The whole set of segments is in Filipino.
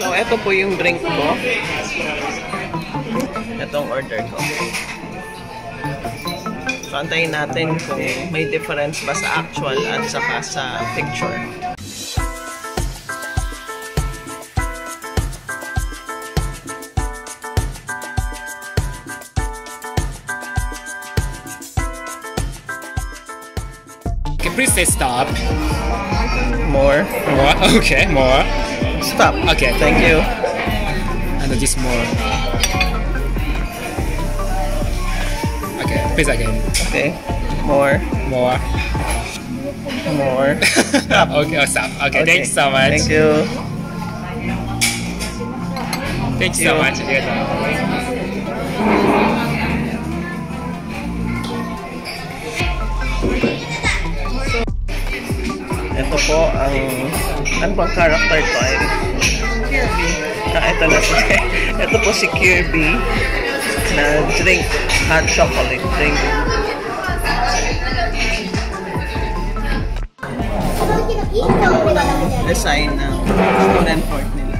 So, ito po yung drink ko. Itong order ko. So, antayin natin kung may difference ba sa actual at saka sa picture. Okay, please say stop. More. More. Okay, more. Stop. Okay, Thank you. And this more. Okay, please again. Okay. More. More. More. Stop. Okay, oh, stop. Okay, thanks so much. Thank you. Thank you so much. Ito po ang ano bang character to? Kirby. Ito na si ito po si Kirby na drink, hot chocolate drink. Design ng student court nila.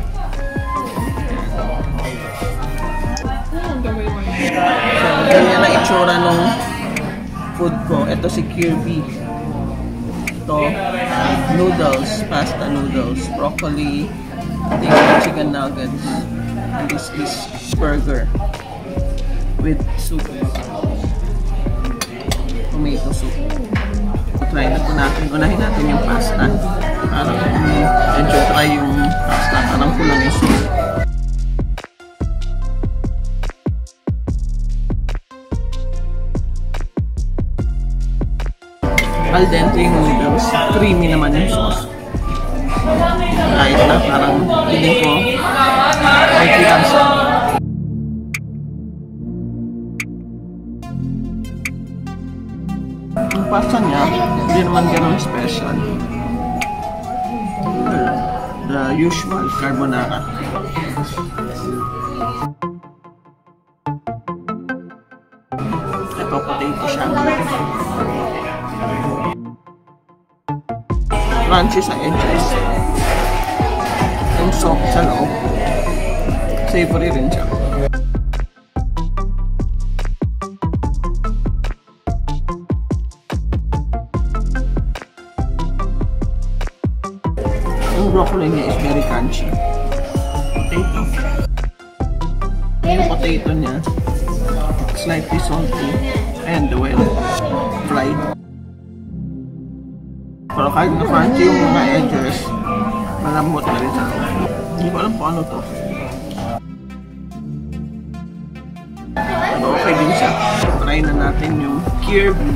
So, ganyan ang itsura ng food ko. Ito si Kirby. Ito, noodles, pasta noodles, broccoli, chicken nuggets, and this is burger with soup, tomato soup. Try na po natin, unahin natin yung pasta. Parang medyo try yung pasta, parang kulang yung soup. Al dente yung noodles, creamy naman yung sauce. Kahit na parang feeling ko may kilansa. Yung pasta niya, hindi naman ganun special. The usual carbonara. Ito potato siya. Crunchy sa edges. Yung soft sa loob. Savory rin siya. Yung broccoli niya is very crunchy. Potato. Yung potato niya slightly salty and well fried. Pero kahit na crunchy yung mga edges, malambot na rin sa loob. Hindi ko alam kung ano to. Pero okay din siya. Try na natin yung Kirby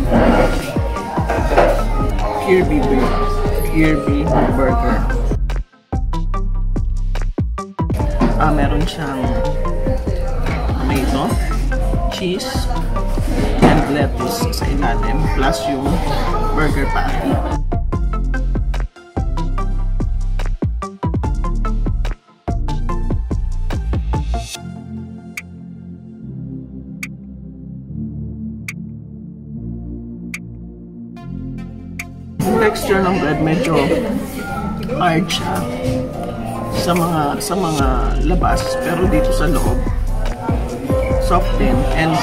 burger. Meron siyang tomato, cheese, and lettuce sa ilalim, plus yung burger patty. Yung texture ng bread medyo hard siya sa mga labas, pero dito sa loob soft din, and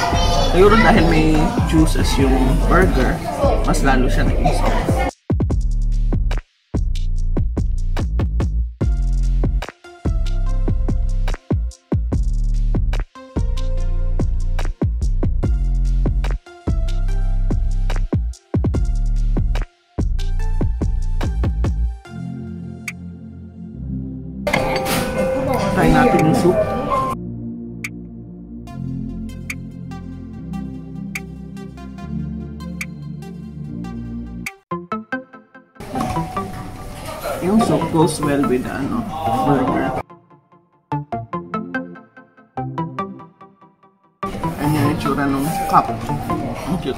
siguro dahil may juices yung burger, mas lalo siya naging soft. Try natin yung soup. Yung soup goes well with the burger. Ayan yung itsura ng cup. Ang cute.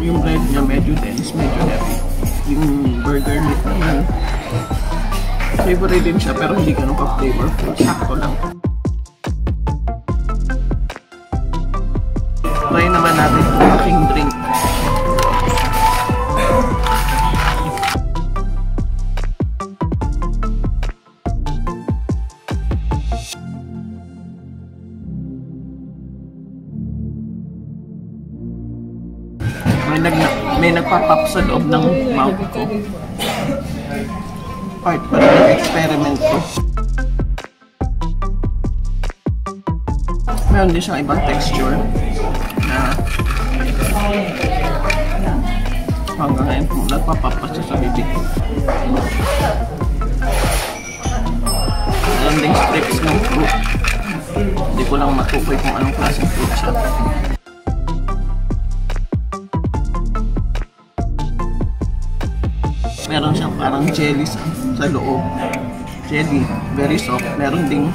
Yung bread niya medyo dense, medyo heavy. Yung burger meat naman, savory din siya pero hindi ganun ka-flavorful. Sakto lang. Try naman natin yung aking drink. may nagpa-pop sa loob ng mouth ko. Part pa rin ng experiment ko. Meron din siyang ibang texture na hanggang ngayon po nagpa-pop siya sa bibig. Meron ding strips ng fruit. Hindi ko lang matukoy kung anong klaseng fruit siya. Meron siyang parang jelly sa loob. Jelly, very soft. Meron ding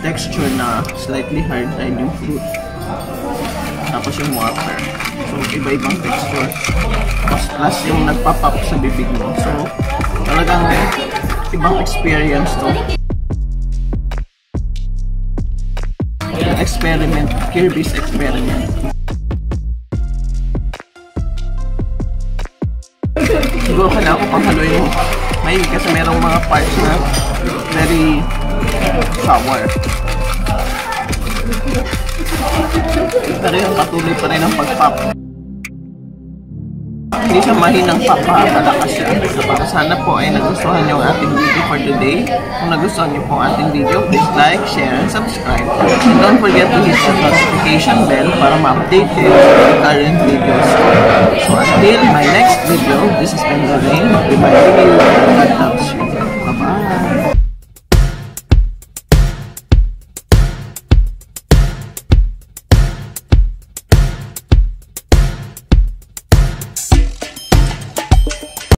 texture na slightly hard dahil yung fruit. Tapos yung water. So, iba-ibang texture. Plus yung nagpa-pop sa bibig mo. So, talagang ibang experience to. Experiment, Kirby's experiment. Siguro kailangan ko pang haluin yung maigi kasi merong mga parts na very sour. Pero yung patuloy pa rin ang pag-pop. Hindi siya mahinang pop, malakas siya. Sana po ay nagustuhan niyo ang ating video for today. Kung nagustuhan niyo po ang ating video, please like, share, and subscribe. And don't forget to hit the notification bell para ma-update kayo sa current videos. So until my next video, this has been Lorraine reminding you that God loves you.